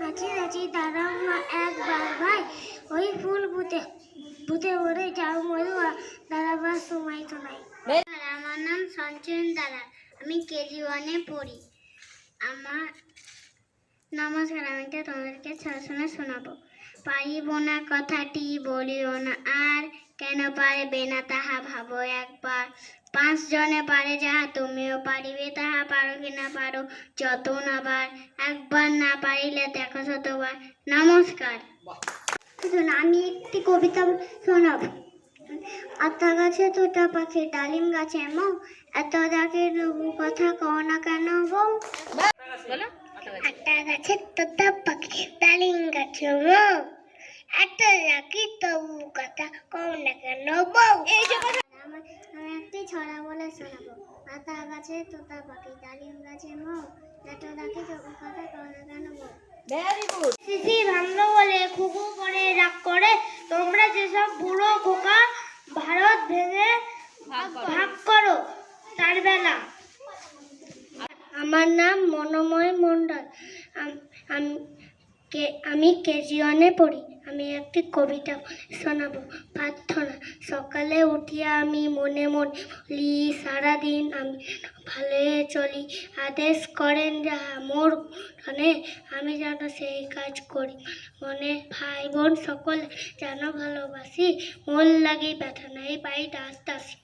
নাচি নাচি দাঁড়াও মা একবার ভাই, ওই ফুল বুতে বুতে ভরে যাও মধুয়া, দাঁড়াবার সময় তো নাই। আমার নাম সঞ্চয়ন দালাল, আমি কেজি ওয়ানে পড়ি। আমার নমস্কার, আমি তোমাদেরকে শাসনে শোনাবো। পারিব না কথাটি বলিও না আর, কেন পারবে না তাহা ভাবো একবার। 5 জনে পারে যাহা তুমিও পারিবে তাহা, পারো কি না পারো যত নাবার, একবার না পারিলে দেখো শতবার। নমস্কার। আমি একটি কবিতা শোনাবো। আতা গাছে তোতা পাখি, ডালিম গাছে মৌ, এত ডাকে তবু কথা কও না কেন বউ। আতা গাছে তোতা পাখি, ডালিম গাছে মৌ, এত ডাকি তবু কথা কও না কেন বউ। আমি একটি ছড়া বলে শোনাবো। আতা গাছে তোতা পাখি, ডালিম গাছে মৌ, এত ডাকি তবু কথা কও না কেন বউ। শিশি ভাঙলো বলে খুকু করে রাগ করে, তোমরা যেসব বুড়ো খোকা ভারত ভেঙে ভাগ করো তার বেলা। আমার নাম মনোময় মণ্ডল, আমি কেজি ওয়ানে পড়ি। আমি একটি কবিতা শোনাবো। প্রার্থনা। সকালে উঠিয়া আমি মনে মনে বলি, সারাদিন আমি ভালো চলি, আদেশ করেন যাহা মোর ধনে, আমি যেন সেই কাজ করি মনে। ভাই বোন সকলে যেন ভালোবাসি, মন লাগি ব্যথা নাই পাই দাস দাসী।